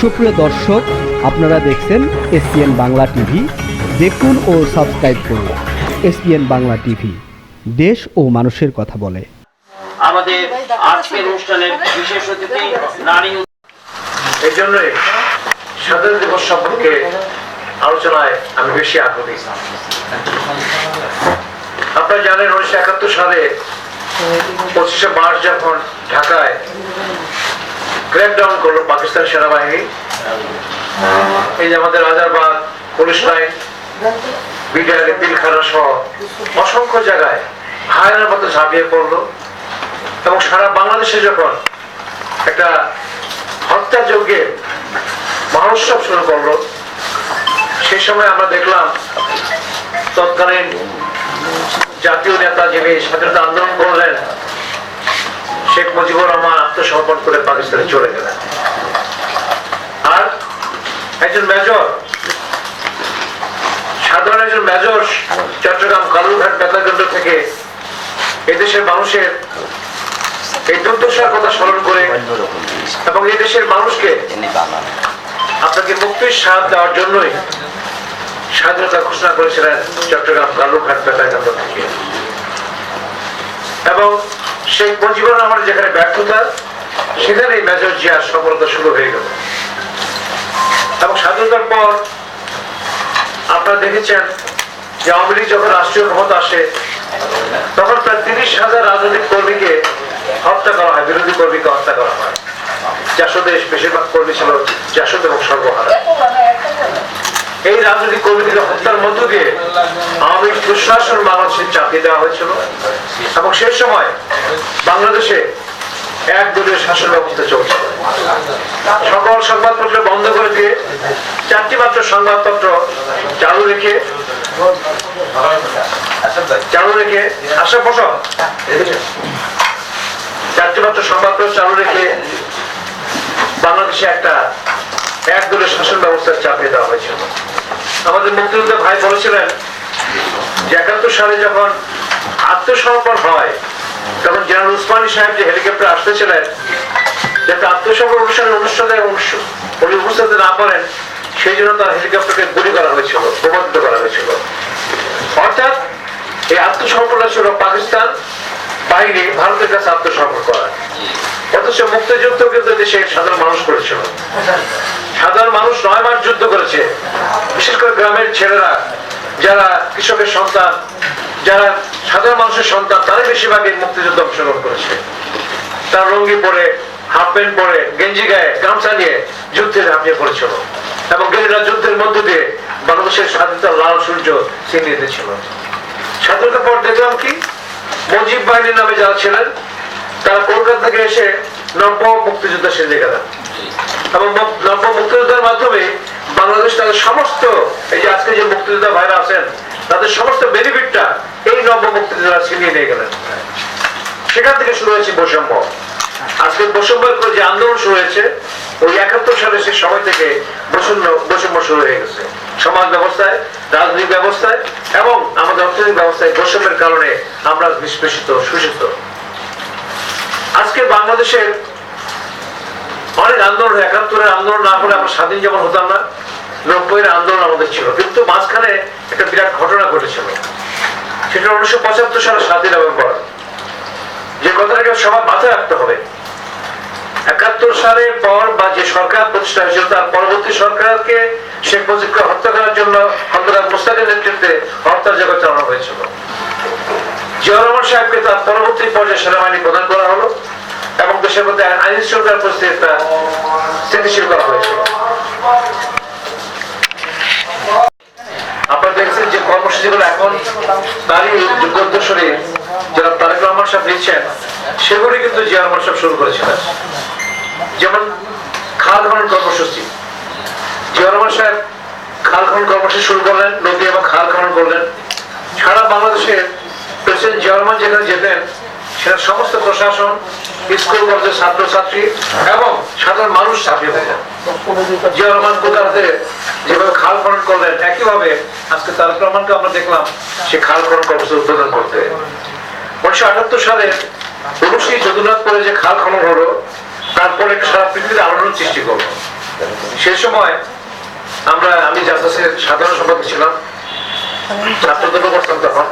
সুপ্রিয় দর্শক, আপনারা দেখছেন এসপিএন বাংলা টিভি। দেখুন ও সাবস্ক্রাইব করুন এসপিএন বাংলা টিভি, দেশ ও মানুষের কথা বলে। আমাদের আজকের অনুষ্ঠানের বিশেষ অতিথি নারী, এই জন্যই স্বাধীনতা দিবস সম্পর্কে আলোচনায় আমি বেশি আগ্রহী। আপনারা জানেন 1971 সালে 25শে মার্চ যখন ঢাকায় ক্র্যাকডাউন করলো পাকিস্তান সেনাবাহিনী, এই যে আমাদের Rajarbagh, police line, BDR, Pilkhana সহ অসংখ্য জায়গায় হায়নার মতো ঝাঁপিয়ে পড়লো এবং সারা বাংলাদেশে যখন একটা হত্যাযজ্ঞের মহোৎসব শুরু করলো, সেই সময় আমরা দেখলাম তৎকালীন জাতীয় নেতা যিনি স্বাধীনতা আন্দোলন করলেন শেখ মুজিবুর রহমান আত্মসমর্পণ করে পাকিস্তানে চলে গেলেন। আর একজন মেজর, সাধারণ একজন মেজর চট্টগ্রাম কালুরঘাট বেতারকেন্দ্র থেকে এদেশের মানুষের এই দুর্দশার কথা স্মরণ করে এবং এই দেশের মানুষকে আপনাকে মুক্তির স্বাদ দেওয়ার জন্যই স্বাধীনতা ঘোষণা করেছিলেন চট্টগ্রাম কালুরঘাট বেতারকেন্দ্র থেকে। এবং শেখ মুজিবুর রহমানের যেখানে ব্যর্থতা, সেখানেই মেজর জিয়ার সফলতা শুরু হয়ে গেল। এবং স্বাধীনতার পর আপনারা দেখেছেন যে আওয়ামী লীগ যখন রাষ্ট্রীয় ক্ষমতা আসে তখন প্রায় 30,000 রাজনৈতিক কর্মীকে হত্যা করা হয়, বিরোধী কর্মীকে হত্যা করা হয়। জাসদের বেশিরভাগ কর্মী ছিল জাসদ এবং সর্বহারা। এই রাজনৈতিক কর্মীদের হত্যার মধ্য দিয়ে আওয়ামী লীগ দুঃশাসন বাংলাদেশে চাপিয়ে দেওয়া হয়েছিল এবং সেই সময় বাংলাদেশে একদলীয় শাসন ব্যবস্থা চলছে। সকল সংবাদপত্র বন্ধ করে দিয়ে 4টি মাত্র সংবাদপত্র চালু রেখে আশা বসো 4টি মাত্র সংবাদপত্র চালু রেখে বাংলাদেশে একটা একদলীয় শাসন ব্যবস্থা চাপিয়ে দেওয়া হয়েছিল। আমাদের মুক্তিযুদ্ধ ভাই বলেছিলেন যে 71 সালে যখন আত্মসমর্পণ হয় তখন জেনারেল উসমানী সাহেব যে হেলিকপ্টার আসতেছিলেন, যাতে আত্মসমর্পণ অনুষ্ঠানে উনি উপস্থিত না পারেন সেই জন্য তার হেলিকপ্টারকে গুলি করা হয়েছিল, প্রমাণিত করা হয়েছিল। অর্থাৎ এই আত্মসমর্পণ ছিল পাকিস্তান বাহিনী ভারতের কাছে আত্মসমর্পণ করা। অথচ মুক্তিযুদ্ধ কিন্তু দেশের সাধারণ মানুষ করেছিল। সাধারণ মানুষ 9 মাস যুদ্ধ করেছে। বিশেষ করে গ্রামের ছেলেরা, যারা কৃষকের সন্তান, যারা সাধারণ মানুষের সন্তান, তারাই বেশিরভাগই মুক্তিযুদ্ধে অংশগ্রহণ করেছে। তার লুঙ্গি পরে, হাফ প্যান্ট পরে, গেঞ্জি গায়ে, গামছা নিয়ে যুদ্ধে ঝাঁপিয়ে পড়েছিল এবং গেরিলা যুদ্ধের মধ্য দিয়ে বাংলাদেশের স্বাধীনতার লাল সূর্য ছিনিয়ে দিয়েছিল। স্বাধীনতার পর দেখলাম কি মুজিব বাহিনীর নামে যারা ছিলেন তারা কলকাতা থেকে এসে নব্য মুক্তিযুদ্ধ সেজে গেলেন এবং নব্য মুক্তিযুদ্ধের মাধ্যমে বাংলাদেশ তাদের সমস্ত, এই যে আজকে যে মুক্তিযোদ্ধা ভাইরা আছেন তাদের সমস্ত বেনিফিটটা এই নব্য মুক্তিযোদ্ধারা ছিনিয়ে নিয়ে গেলেন। সেখান থেকে শুরু হয়েছে বৈষম্য। আজকে বৈষম্যের উপর যে আন্দোলন শুরু হয়েছে ওই 71 সালে সে সময় থেকে বৈষম্য শুরু হয়ে গেছে। সমাজ ব্যবস্থায়, রাজনৈতিক ব্যবস্থায় এবং আমাদের অর্থনৈতিক ব্যবস্থায় বৈষম্যের কারণে আমরা নিষ্পেষিত, শোষিত। আজকে বাংলাদেশের অনেক আন্দোলন, 71-এর আন্দোলন না হলে আমরা স্বাধীন যেমন হতাম না, 90-এর আন্দোলন আমাদের ছিল। কিন্তু মাঝখানে একটা বিরাট ঘটনা ঘটেছিল, সেটা 1975 সালে 7 নভেম্বর। যে কথাটাকে সবার মাথায় রাখতে হবে, 71 সালের পর বা যে সরকার প্রতিষ্ঠা হয়েছিল তার পরবর্তী সরকারকে শেখ মুজিবকে হত্যা করার জন্য খন্দকার মোস্তাকের নেতৃত্বে হত্যাযজ্ঞ চালানো হয়েছিল। জিয়াউর রহমান সাহেবকে তার পরবর্তী পর্যায়ে সেনাবাহিনী প্রদান করা হলো এবং দেশের মধ্যে আইন শৃঙ্খলা পরিস্থিতিটা স্থিতিশীল করা হয়েছিল। আপনারা দেখছেন যে কর্মসূচিগুলো এখন তারই যুদ্ধোত্তরসূরি যারা তারেক রহমান সাহেব দিচ্ছেন, সেগুলি কিন্তু জিয়া রহমান সাহেব শুরু করেছিলেন। যেমন খাল খনন কর্মসূচি, জিয়া রহমান সাহেব খাল খনন কর্মসূচি শুরু করলেন, নদী এবং খাল খনন করলেন। সারা বাংলাদেশের প্রেসিডেন্ট জিয়া রহমান যেখানে যেতেন সেটা সমস্ত প্রশাসন, স্কুল কলেজের ছাত্রছাত্রী এবং সাধারণ মানুষ ঝাঁপিয়ে পড়েন। জিয়া রহমান কোথাতে যেভাবে খাল খনন করলেন, একইভাবে আজকে তারেক রহমানকে আমরা দেখলাম সে খাল খনন কর্মসূচি উদ্বোধন করতে। 1978 সালে 19 যদুনাথপুরে যে খাল খনন হলো, তারপরে সারা পৃথিবীতে আলোড়ন সৃষ্টি করলো। সে সময় আমি জাসাসের সাধারণ সম্পাদক ছিলাম, ছাত্রদল করতাম তখন।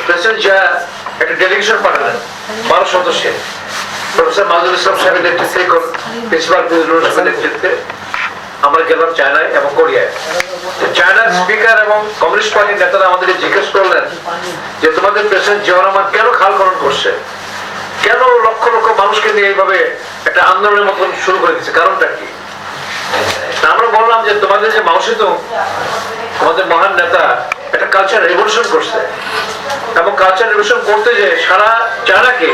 প্রেসিডেন্ট জিয়া একটা ডেলিগেশন পাঠালেন 12 সদস্যের, প্রফেসর মাজুল ইসলাম সাহেবের নেতৃত্বে, প্রিন্সিপাল নেতৃত্বে আমরা গেলাম চায়নায় এবং কোরিয়ায়। চায়নার স্পিকার এবং কমিউনিস্ট পার্টির নেতারা আমাদেরকে জিজ্ঞেস করলেন যে তোমাদের প্রেসিডেন্ট জিয়াউর রহমান কেন খাল খনন করছে, কেন লক্ষ লক্ষ মানুষকে নিয়ে এইভাবে একটা আন্দোলনের মতন শুরু করে দিচ্ছে, কারণটা কি? আমরা বললাম যে তোমাদের যে মাও সেতুং, আমাদের মহান নেতা একটা কালচার রেভলিউশন করছে, এবং কালচার রেভলিউশন করতে যে সারা চায়নাকে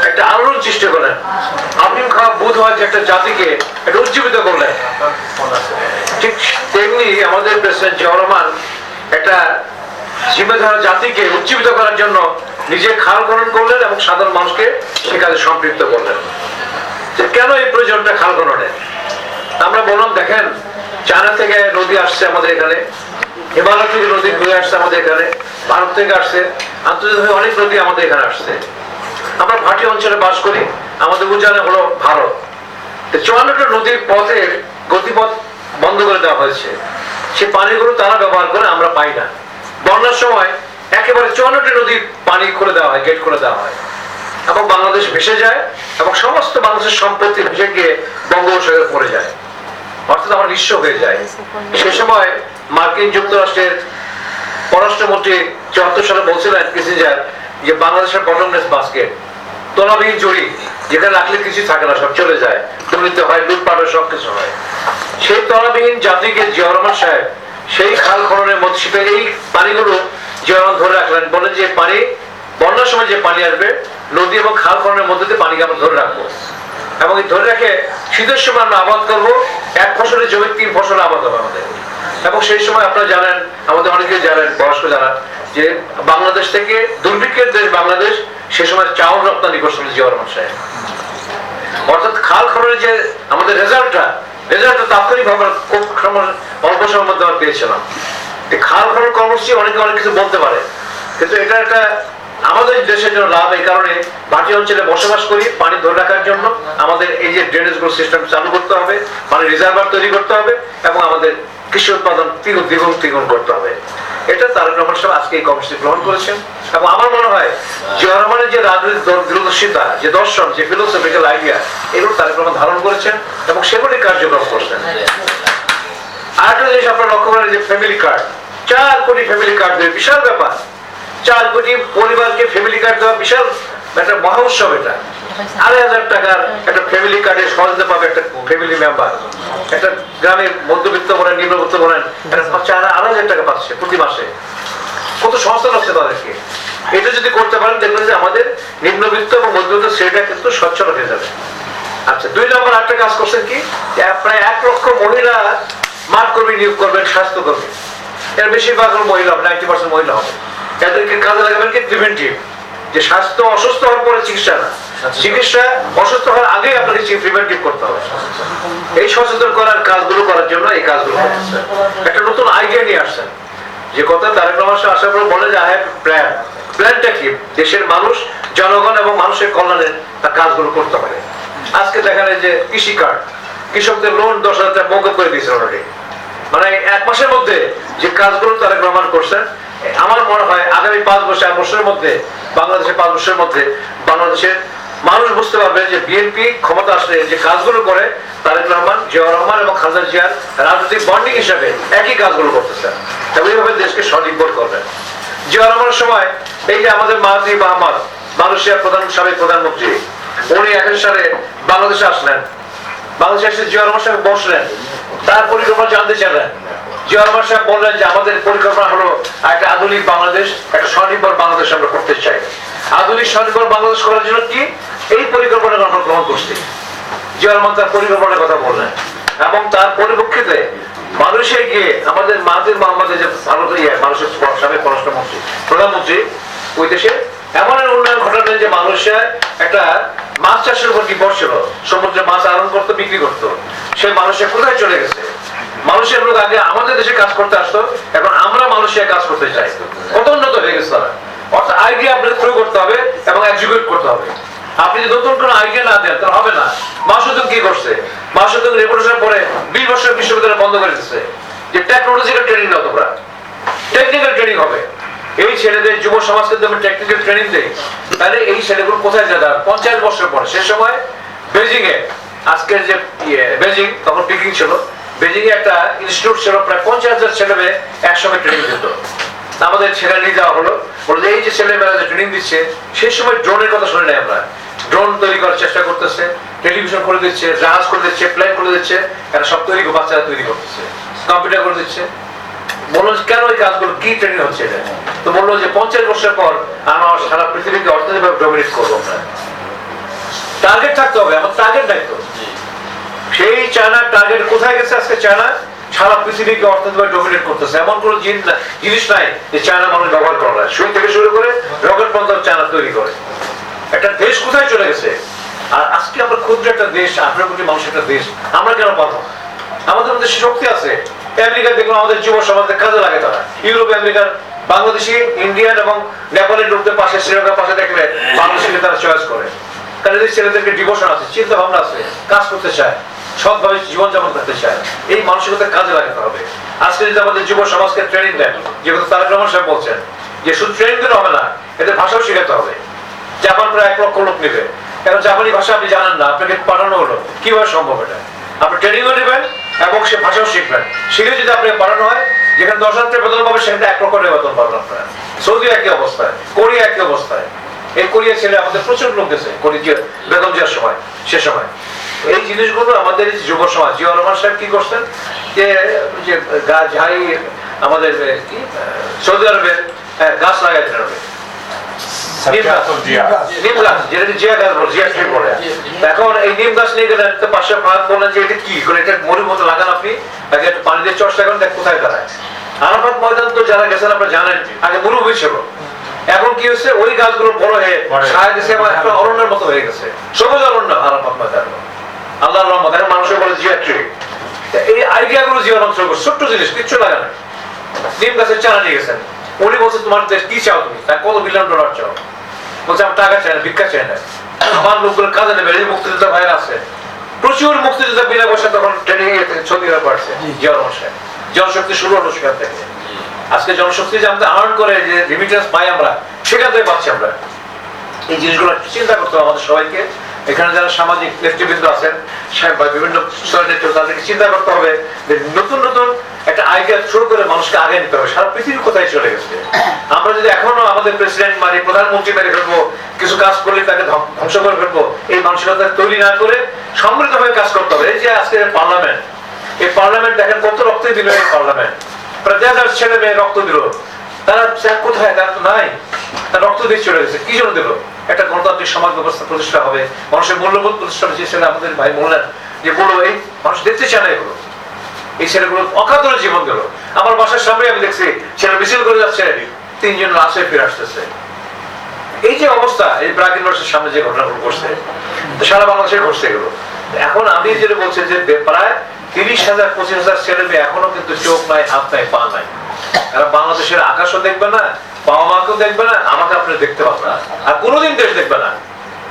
একটা আলোড়ন সৃষ্টি করলেন। আফিম খাওয়া বুধ হয় যে একটা জাতিকে একটা উজ্জীবিত করলেন। ঠিক তেমনি আমাদের প্রেসিডেন্ট জিয়াউর রহমান একটা জীবনধারা জাতিকে উজ্জীবিত করার জন্য নিজে খাল খনন করলেন এবং সাধারণ মানুষকে সে কাজে সম্পৃক্ত করলেন। কেন এই প্রয়োজনটা খাল খননের? আমরা বললাম দেখেন, চায়না থেকে নদী আসছে আমাদের এখানে, হিমালয় থেকে নদী বয়ে আসছে আমাদের এখানে, ভারত থেকে আসছে, আন্তর্জাতিক অনেক নদী আমাদের এখানে আসছে। আমরা ভাটি অঞ্চলে বাস করি, আমাদের উজানে হলো ভারত। 54টা নদীর পথের গতিপথ বন্ধ করে দেওয়া হয়েছে, সে পানিগুলো তারা ব্যবহার করে, আমরা পাই না। বন্যার সময় একেবারে 54টি নদীর পানি খুলে দেওয়া হয়, গেট খুলে দেওয়া হয়, এবং বাংলাদেশ ভেসে যায়, এবং সমস্ত বাংলাদেশের সম্পত্তি ভেসে গিয়ে বঙ্গোপসাগরে পড়ে যায়, অর্থাৎ আমরা নিঃস্ব হয়ে যায়। সে সময় মার্কিন যুক্তরাষ্ট্রের পররাষ্ট্রমন্ত্রী 74 সালে বলছিলেন কিসিঞ্জার যে বাংলাদেশের বটমলেস বাস্কেট, তলাবিহীন জড়ি, যেখানে রাখলে কিছু থাকে না, সব চলে যায়, দুর্নীতি হয়, লুটপাট হয়, সবকিছু হয়। সেই তলাবিহীন জাতিকে জিয়াউর রহমান সাহেব সেই খাল খননের মধ্যে এই পানিগুলো জিয়াউর রহমান ধরে রাখলেন, বলেন যে পানি বন্যার সময় যে পানি আসবে নদী এবং খাল খননের মধ্যে দিয়ে পানিকে আমরা ধরে রাখবো, এবং এই ধরে রেখে শীতের সময় আমরা আবাদ করবো, 1 ফসলের জমি 3 ফসল আবাদ হবে আমাদের। এবং সেই সময় আপনারা জানেন, আমাদের অনেকে জানেন, বয়স্ক যারা, যে বাংলাদেশ থেকে, দুর্ভিক্ষের দেশ বাংলাদেশ, সে সময় চাউল রপ্তানি করছিল জিয়াউর রহমান সাহেব। অর্থাৎ খাল খননের যে আমাদের রেজাল্টটা তাৎক্ষণিকভাবে খুব অল্প সময়ের মধ্যে আমরা পেয়েছিলাম। খাল খনন কর্মসূচি অনেকে অনেক কিছু বলতে পারে, কিন্তু এটা একটা আমাদের দেশের জন্য লাভ। এই কারণে ভাটি অঞ্চলে বসবাস করি, পানি ধরে রাখার জন্য আমাদের এই যে ড্রেনেজ সিস্টেম চালু করতে হবে, পানি রিজার্ভার তৈরি করতে হবে, এবং আমাদের কৃষি উৎপাদন দ্বিগুণ করতে হবে। এটা তারেক রহমান সাহেব আজকে এই কর্মসূচি গ্রহণ করেছেন, এবং আমার মনে হয় জিয়াউর রহমানের যে রাজনৈতিক দূরদর্শিতা, যে দর্শন, যে ফিলোসফিক্যাল আইডিয়া, এগুলো তারেক রহমান ধারণ করেছেন এবং সেগুলি কার্যক্রম করছেন। আরেকটা জিনিস আপনারা লক্ষ্য করেন যে ফ্যামিলি কার্ড, 4 কোটি ফ্যামিলি কার্ড দেবে, বিশাল ব্যাপার। 4 কোটি পরিবারকে ফ্যামিলি কার্ড দেওয়া বিশাল একটা মহা উৎসব। এটা 2,500 টাকার একটা ফ্যামিলি কার্ডের সহজে পাবে একটা ফ্যামিলি মেম্বার। একটা গ্রামের মধ্যবিত্ত বলেন, নিম্নবিত্ত বলেন, 2,500 টাকা পাচ্ছে প্রতি মাসে। কত সংস্থা লাগছে তাদেরকে। এটা যদি করতে পারেন, দেখবেন যে আমাদের নিম্নবিত্ত এবং মধ্যবিত্ত শ্রেণীটা কিন্তু সচ্ছল হয়ে যাবে। আচ্ছা, 2 নম্বর আরেকটা কাজ করছেন কি, প্রায় 1 লক্ষ মহিলা মাঠ কর্মী নিয়োগ করবেন, স্বাস্থ্য কর্মী। এর বেশিরভাগ মহিলা হবে, 90% মহিলা হবে। এদেরকে কাজে লাগাবেন কি প্রিভেন্টিভ, যে স্বাস্থ্য অসুস্থ হওয়ার পরে চিকিৎসা না, চিকিৎসা অসুস্থ হওয়ার আগেই আপনাকে প্রিভেন্টিভ করতে হবে। এই সচেতন করার কাজগুলো করার জন্য এই কাজগুলো করতেছেন। একটা নতুন আইডিয়া নিয়ে আসছেন, যে কথা তারেক রহমান সাহেব আসার পর বলে যে আই হ্যাভ প্ল্যান। প্ল্যানটা কি? দেশের মানুষ, জনগণ এবং মানুষের কল্যাণে তার কাজগুলো করতে পারে। আজকে দেখেন যে কৃষি কার্ড, কৃষকদের লোন 10,000 টাকা মৌকুব করে দিয়েছেন অলরেডি। মানে 1 মাসের মধ্যে যে কাজগুলো তারেক রহমান করছেন, আমার মনে হয় আগামী 5 বছরের মধ্যে, বাংলাদেশের 5 বছরের মধ্যে বাংলাদেশের মানুষ বুঝতে পারবে যে বিএনপি ক্ষমতা আসলে যে কাজগুলো করে তারেক রহমান, জিয়াউর রহমান এবং খালেদা জিয়ার রাজনৈতিক বন্ডিং হিসাবে একই কাজগুলো করতেছেন, এবং এইভাবে দেশকে স্বনির্ভর করবেন। জিয়াউর রহমানের সময় এই যে আমাদের মাহাথির মোহাম্মদ, মালয়েশিয়ার সাবেক প্রধানমন্ত্রী, উনি 81 সালে বাংলাদেশে আসলেন। বাংলাদেশে এসে জিয়াউর রহমান সাহেব বসলেন, তার পরিকল্পনা জানতে চাইলেন। জিয়াউর রহমান সাহেব বললেন যে আমাদের পরিকল্পনা হলো একটা আধুনিক বাংলাদেশ, একটা স্বনির্ভর বাংলাদেশ আমরা করতে চাই। আধুনিক স্বনির্ভর বাংলাদেশ করার জন্য কি এই পরিকল্পনা আমরা গ্রহণ করছি। জিয়াউর রহমান তার পরিকল্পনার কথা বললেন, এবং তার পরিপ্রেক্ষিতে মানুষে গিয়ে আমাদের মাহাথির মোহাম্মদের যে মানুষের সাবেক পররাষ্ট্রমন্ত্রী, প্রধানমন্ত্রী, ওই দেশে এমন উন্নয়ন ঘটালেন যে মানুষের একটা মাছ চাষের উপর নির্ভর ছিল, সমুদ্রে মাছ আহরণ করতো, বিক্রি করতো। সেই মানুষের কোথায় চলে গেছে? মানুষের লোক আগে আমাদের দেশে কাজ করতে আসতো, এখন আমরা মানুষের কাজ করতে চাই। কত উন্নত হয়ে গেছে তারা। অর্থাৎ আইডিয়া আপনাকে প্রয়োগ করতে হবে এবং এক্সিকিউট করতে হবে। আপনি যদি নতুন কোনো আইডিয়া না দেন তাহলে হবে না। মাসুদুম কি করছে? মাসুদ রেভলিউশনের পরে 20 বছর বিশ্ববিদ্যালয় বন্ধ করে দিচ্ছে যে টেকনোলজিক্যাল ট্রেনিং দাও তোমরা, টেকনিক্যাল ট্রেনিং হবে। এই ছেলেদের যুব সমাজকে তুমি টেকনিক্যাল ট্রেনিং দেয়, তাহলে এই ছেলেগুলো কোথায় যাবে? 50 বছর পরে সে সময় বেজিং এ, আজকের যে বেজিং তখন পিকিং ছিল, বেজিং এ একটা ইনস্টিটিউট ছিল, প্রায় 50,000 ছেলে মেয়ে একসঙ্গে ট্রেনিং দিত। আমাদের ছেলে নিয়ে যাওয়া হলো, বলে যে এই যে ছেলেমেয়েরা যে ট্রেনিং দিচ্ছে, সেই সময় ড্রোনের কথা শুনে নাই আমরা। ড্রোন তৈরি করার চেষ্টা করতেছে, টেলিভিশন করে দিচ্ছে, জাহাজ করে দিচ্ছে, প্লেন করে দিচ্ছে, এরা সব তৈরি বাচ্চারা তৈরি করতেছে, কম্পিউটার করে দিচ্ছে। বললো কেন এই কাজগুলো, কি ট্রেনিং হচ্ছে এটা? তো বললো যে 50 বছর পর আমরা সারা পৃথিবীকে অর্থনৈতিকভাবে ডমিনেট করবো আমরা। টার্গেট থাকতে হবে, আমার টার্গেট দায়িত্ব। সেই চায়নার টার্গেট কোথায় গেছে? আজকে চায়না সারা পৃথিবীকে অর্থনৈতিকভাবে ডমিনেট করতেছে। এমন কোনো জিনিস নাই যে চায়না মানুষ ব্যবহার করা হয়, সুই থেকে শুরু করে রকেট পর্যন্ত চায়না তৈরি করে। একটা দেশ কোথায় চলে গেছে? আর আজকে আমরা ক্ষুদ্র একটা দেশ, 18 কোটি মানুষের একটা দেশ, আমরা কেন পারবো? আমাদের মধ্যে শক্তি আছে। আমেরিকা দেখলাম আমাদের যুব সমাজের কাজে লাগে তারা। ইউরোপ, আমেরিকার, বাংলাদেশি, ইন্ডিয়ান এবং নেপালের লোকদের পাশে, শ্রীলঙ্কার পাশে দেখলে বাংলাদেশকে তারা চয়েস করে। কারণ এই ছেলেদেরকে ডিভোশন আছে, চিন্তা ভাবনা আছে, কাজ করতে চায়, সৎভাবে জীবনযাপন করতে চায়। এই মানসিকতা কাজে লাগাতে হবে। আজকে যদি আমাদের যুব সমাজকে ট্রেনিং দেন, যে কথা তারেক রহমান সাহেব বলছেন, যে শুধু ট্রেনিং দিলে হবে না, এদের ভাষাও শেখাতে হবে। জাপান প্রায় 1 লক্ষ লোক নেবে, কারণ জাপানি ভাষা আপনি জানেন না, আপনাকে পাঠানো হলো, কিভাবে সম্ভব এটা? আপনি ট্রেনিংও নেবেন এবং সে ভাষাও শিখবেন। শিখে যদি আপনাকে পাঠানো হয়, যেখানে 10,000 টাকা বেতন পাবে সেখানে 1 লক্ষ টাকা বেতন পাবেন আপনারা। সৌদি একই অবস্থায়, কোরিয়া একই অবস্থায়। এই কোরিয়া ছেলে আমাদের প্রচুর লোক গেছে বেতন দেওয়ার সময়, সে সময়। এই জিনিসগুলো আমাদের যুব সমাজ, জিয়া রহমান সাহেব কি করছেন, যে আমাদের কি সৌদি আরবে গাছ লাগাইতে হবে, নিম গাছ, যেটাকে জিয়া গাছ বলে, জিয়া ট্রি বলে। এখন এই নিম গাছ নিয়ে গেলেন, তো পাশে বললেন যে এটা কি করে, এটা মরির মতো লাগান আপনি, তাকে একটু পানি দিয়ে চর্চা করেন, দেখ কোথায় দাঁড়ায়। আরাফাত ময়দান তো যারা গেছেন আপনারা জানেন, আগে মরুভূমি ছিল, এখন কি হয়েছে, ওই গাছগুলো বড় হয়ে ছায়া দিয়েছে এবং একটা অরণ্যের মতো হয়ে গেছে, সবুজ অরণ্য আরাফাত ময়দান। আল্লাহর রহমত, এখন মানুষের বলে জিয়া ট্রি। এই আইডিয়া গুলো জীবন অঞ্চল, ছোট্ট জিনিস, কিচ্ছু লাগে না। নিম গাছের চারা নিয়ে গেছেন, উনি বলছে তোমার দেশ কি চাও তুমি, তার কত বিলিয়ন ডলার চাও? বলছে আমার টাকা চাই না, ভিক্ষা চাই না, আমার লোকগুলো কাজে নেবে। এই মুক্তিযোদ্ধা ভাইরা আছে, প্রচুর মুক্তিযোদ্ধা বিনা পয়সা তখন ট্রেনিং এ ছবি পারছে জিয়া রহমান সাহেব। জনশক্তি শুরু হলো সেখান থেকে। আজকে জনশক্তি যে আমাদের আর্ন করে, যে রিমিটেন্স পাই আমরা, সেখান থেকে পাচ্ছি আমরা। এই জিনিসগুলো চিন্তা করতে হবে আমাদের সবাইকে। এখানে যারা সামাজিক নেতৃবৃন্দ আছেন, বিভিন্ন তাদেরকে চিন্তা করতে হবে যে নতুন নতুন একটা আইডিয়া শুরু করে মানুষকে আগে নিতে হবে। সারা পৃথিবী কোথায় চলে গেছে? আমরা যদি এখনো আমাদের প্রেসিডেন্ট মারি, প্রধানমন্ত্রী মেরে ফেলবো, কিছু কাজ করলে তাকে ধ্বংস করে ফেলবো, এই মানসিকতা তৈরি না করে সম্মিলিতভাবে কাজ করতে হবে। এই যে আজকে পার্লামেন্ট, এই পার্লামেন্ট দেখেন কত রক্ত দিল, এই পার্লামেন্ট প্রায় 10,000 ছেলে মেয়ে রক্ত দিল। তারা কোথায়? তারা তো নাই, তারা রক্ত দিয়ে চলে গেছে। কি জন্য দিল? একটা গণতান্ত্রিক সমাজ ব্যবস্থা প্রতিষ্ঠা হবে, মানুষের মূল্যবোধ প্রতিষ্ঠা হবে। যে ছেলে আমাদের ভাই বললেন যে বললো এই মানুষ দেখতে চায় না এগুলো, এই ছেলেগুলো অকাতরে জীবন দিল। আমার বাসার সামনে আমি দেখছি ছেলে মিছিল করে যাচ্ছে, 3 জন লাশে ফিরে আসতেছে। এই যে অবস্থা, এই ব্র্যাক ইউনিভার্সিটির সামনে যে ঘটনাগুলো ঘটছে, সারা বাংলাদেশে ঘটছে এগুলো। এখন আমি যেটা বলছি যে প্রায় 30,000-25,000 ছেলে মেয়ে এখনো কিন্তু চোখ নাই, হাত নাই, পা নাই। এরা বাংলাদেশের আকাশও দেখবে না, বাবা মাকেও দেখবে না, আমাকে আপনি দেখতে পাবেন না, আর কোনোদিন দেশ দেখবে না।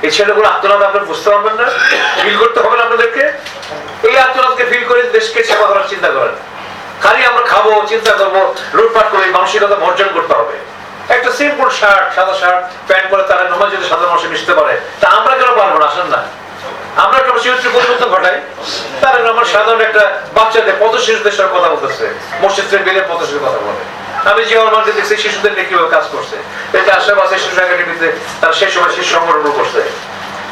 এই ছেলেগুলো আত্মনাদ আপনি বুঝতে পারবেন না, ফিল করতে হবে না আপনাদেরকে। এই আত্মনাদকে ফিল করে দেশকে সেবা করার চিন্তা করেন। খালি আমরা খাবো, চিন্তা করবো, লুটপাট করে মানসিকতা বর্জন করতে হবে। একটা সিম্পল শার্ট, সাদা শার্ট প্যান্ট পরে তারা নমাজ যদি সাধারণ মানুষে মিশতে পারে, তা আমরা কেন পারবো না? আসেন না, আমরা একটা চরিত্র পরিবর্তন ঘটাই। তারা আমার সাধারণ একটা বাচ্চাদের পথ শিশুদের সাথে কথা বলতেছে, মসজিদ থেকে বেরিয়ে পথ শিশুর কথা বলে। আমি জিয়া রহমানকে দেখছি শিশুদের নিয়ে কিভাবে কাজ করছে। এই যে আশেপাশে শিশু একাডেমিতে তারা সেই সময় শিশু সংগঠন করছে,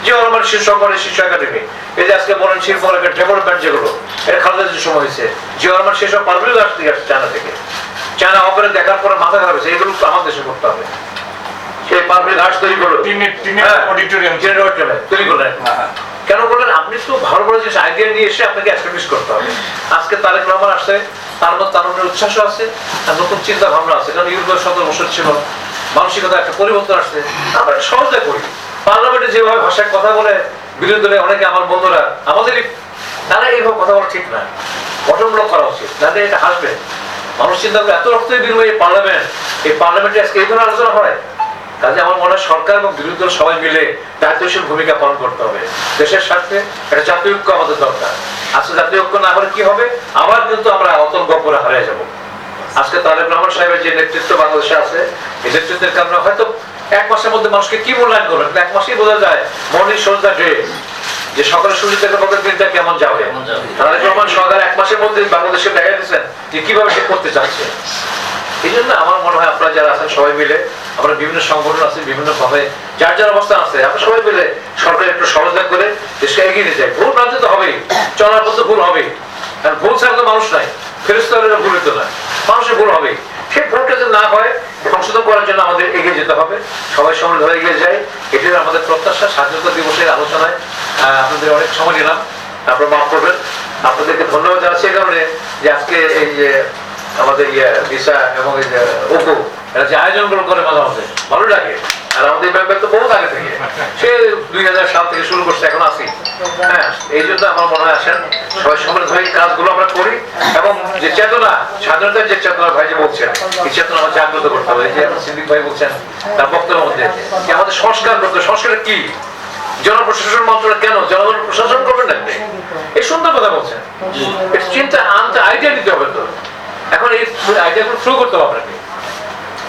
জিয়া রহমান শিশু সংগঠনের শিশু একাডেমি। এই যে আজকে বলেন শিল্প ডেভেলপমেন্ট যেগুলো, এটা খালেদা জিয়ার সময় হয়েছে। জিয়া রহমান সেসব পারমিট আসতে আসছে চায়না থেকে। চায়না অপারে দেখার পরে মাথা খারাপ হয়েছে, এগুলো আমার দেশে করতে হবে। সেই পারমিট ঘাস তৈরি করলো, অডিটোরিয়াম তৈরি করলেন। কেন করলেন? আপনি তো ভালো ভালো জিনিস আইডিয়া নিয়ে এসে আপনাকে এস্টাবলিশ করতে হবে। আজকে তারেক রহমান আসছে, তার মধ্যে তার মধ্যে উচ্ছ্বাস আছে, আর নতুন চিন্তা ভাবনা আছে। কারণ ইউরোপের 17 বছর ছিল, মানসিকতা একটা পরিবর্তন আসছে। আমরা সহজে করি। পার্লামেন্টে যেভাবে ভাষায় কথা বলে বিরোধী দলে অনেকে আমার বন্ধুরা, আমাদেরই তারা এইভাবে কথা বলা ঠিক না, গঠনমূলক করা উচিত। যাতে এটা হাসবে মানুষ চিন্তা করে। এত রক্তের বিনিময়ে এই পার্লামেন্টে আজকে এই ধরনের আলোচনা হয়। কাজে আমার মনে হয় সরকার এবং বিরোধী দল সবাই মিলে দায়িত্বশীল ভূমিকা পালন করতে হবে। দেশের স্বার্থে একটা জাতীয় ঐক্য আমাদের দরকার। আজকে জাতীয় ঐক্য না হলে কি হবে, আবার কিন্তু আমরা অতল গপ্পরে হারিয়ে যাব। আজকে তারেক রহমান সাহেবের যে নেতৃত্ব বাংলাদেশে আছে, এই নেতৃত্বের কারণে হয়তো 1 মাসের মধ্যে মানুষকে কি মূল্যায়ন করবেন, 1 মাসেই বোঝা যায় মর্নিং শোজ দ্য ডে, যে সকালে সূর্য থেকে পথের দিনটা কেমন যাবে। তারেক রহমান সরকার 1 মাসের মধ্যে বাংলাদেশে দেখা দিচ্ছেন যে কিভাবে সে করতে চাচ্ছে। এই জন্য আমার মনে হয় আপনারা যারা আছেন সবাই মিলে, আমরা বিভিন্ন সংগঠন আছে, বিভিন্ন ভাবে যার যার অবস্থান আছে, আমরা সবাই মিলে সরকার একটু সহযোগিতা করে দেশকে এগিয়ে নিয়ে যাই। ভুল প্রান্তে তো হবেই, চলার পথে ভুল হবেই, কারণ ভুল ছাড়া তো মানুষ নাই, ফেরেশতারা ভুল হতো না, মানুষের ভুল হবেই। সেই ভুলটা যদি না হয় সংশোধন করার জন্য আমাদের এগিয়ে যেতে হবে, সবাই সময় ধরে এগিয়ে যায়, এটাই আমাদের প্রত্যাশা। স্বাধীনতা দিবসের আলোচনায় আপনাদের অনেক সময় নিলাম, আপনারা মাফ করবেন। আপনাদেরকে ধন্যবাদ জানাচ্ছি এই কারণে যে আজকে এই যে আমাদের দিশা এবং এই যে অপু এরা যে আয়োজন গুলো করে মাঝে মাঝে ভালো লাগে। আর আমাদের ব্যাপার তো বহুত আগে থেকে, সে 2000 সাল থেকে শুরু করছে, এখন আসি। হ্যাঁ, এই জন্য আমার মনে হয় আসেন সবাই সময় ধরে কাজগুলো আমরা করি, এবং যে চেতনা, স্বাধীনতার যে চেতনা ভাই যে বলছেন, এই চেতনা আমরা জাগ্রত করতে হবে। যে সিদ্দিক ভাই বলছেন তার বক্তব্যের মধ্যে যে আমাদের সংস্কার করতে, সংস্কার কি, জনপ্রশাসন মন্ত্রণালয় কেন জনগণ প্রশাসন করবেন না, এই সুন্দর কথা বলছেন। চিন্তা আনতে আইডিয়া দিতে হবে, তো এখন এই আইডিয়াগুলো থ্রু করতে হবে আপনাকে,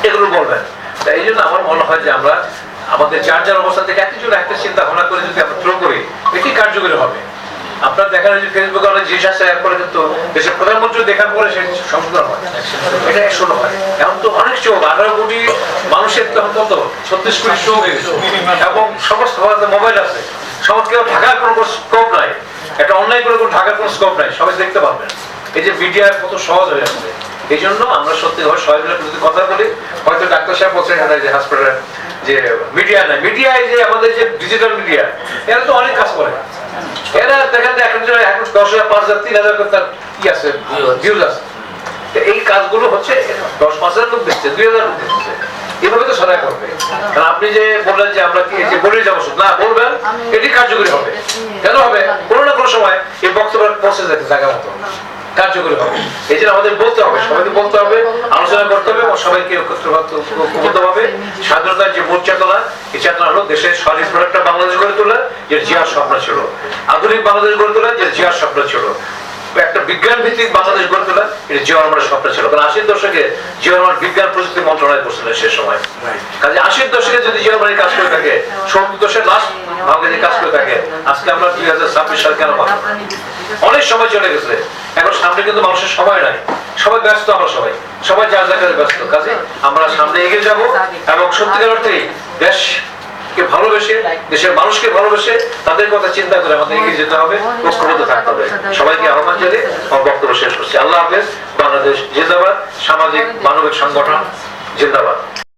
এগুলো বলবেন। তাই এই জন্য আমার মনে হয় যে আমরা আমাদের যার যার অবস্থা থেকে একজন একটা চিন্তা ভাবনা করে যদি আমরা থ্রু করি, এটি কার্যকরী হবে। আপনার দেখা যায় যে ফেসবুকে অনেক জিনিস আছে, এরপরে কিন্তু দেশের প্রধানমন্ত্রী দেখার পরে সে সংশোধন হয়, এটা 100 হয়। এখন তো অনেক চোখ, 18 কোটি মানুষের তখন কত 36 কোটি চোখ হয়ে গেছে, এবং সমস্ত মোবাইল আছে, সমস্ত কেউ ঢাকার কোনো স্কোপ নাই, একটা অনলাইন করে কোনো ঢাকার কোনো স্কোপ নাই, সবাই দেখতে পারবেন। এই যে মিডিয়া কত সহজ হয়ে আসছে, এই জন্য আমরা সত্যি ভাবে সবাই মিলে যদি কথা বলি, হয়তো ডাক্তার সাহেব বলছেন যে হাসপাতালে যে মিডিয়া নাই, মিডিয়ায় যে আমাদের যে ডিজিটাল মিডিয়া, এরা তো অনেক কাজ করে। এরা দেখেন যে এখন 10,000, 5,000, 3,000 করে তার কি আছে, ভিউজ আছে। এই কাজগুলো হচ্ছে 10,000 লোক দেখছে, 2,000 লোক দেখছে, এভাবে তো সবাই করবে। কারণ আপনি যে বললেন যে আমরা কি যে বলে যাবো, না বলবেন, এটি কার্যকরী হবে। কেন হবে, কোনো না কোনো সময় এই বক্তব্য পৌঁছে যেতে জায়গা মতো কার্যকরী হবে। এই জন্য আমাদের বলতে হবে, সবাইকে বলতে হবে, আলোচনা করতে হবে, এবং সবাইকে ঐক্যবদ্ধ ভাবে স্বাধীনতার যে মূল চেতনা, এই চেতনা হলো দেশের স্বনির্ভর একটা বাংলাদেশ গড়ে তোলা, যে জিয়ার স্বপ্ন ছিল, আধুনিক বাংলাদেশ গড়ে তোলা, যে জিয়ার স্বপ্ন ছিল, একটা বিজ্ঞান ভিত্তিক বাংলাদেশ গড়ে তোলা, এটা জিয়া রহমানের স্বপ্ন ছিল। কারণ 80 দশকে জিয়া রহমান বিজ্ঞান প্রযুক্তি মন্ত্রণালয় করছিলেন সে সময়। কাজে 80 দশকে যদি জিয়া রহমান কাজ করে থাকে, 70 দশের লাস্ট ভাগে যে কাজ করে থাকে, আজকে আমরা 2026 সাল কেন পাবো? অনেক সময় চলে গেছে, এখন সামনে কিন্তু মানুষের সময় নাই, সবাই ব্যস্ত, আমরা সবাই যার জায়গায় ব্যস্ত। কাজে আমরা সামনে এগিয়ে যাব, এবং সত্যিকার অর্থে দেশকে ভালোবেসে, দেশের মানুষকে ভালোবেসে, তাদের কথা চিন্তা করে আমাদের এগিয়ে যেতে হবে, ঐক্যবদ্ধ থাকতে হবে। সবাইকে আহ্বান জানিয়ে আমার বক্তব্য শেষ করছি। আল্লাহ হাফেজ। বাংলাদেশ জিন্দাবাদ। সামাজিক মানবিক সংগঠন জিন্দাবাদ।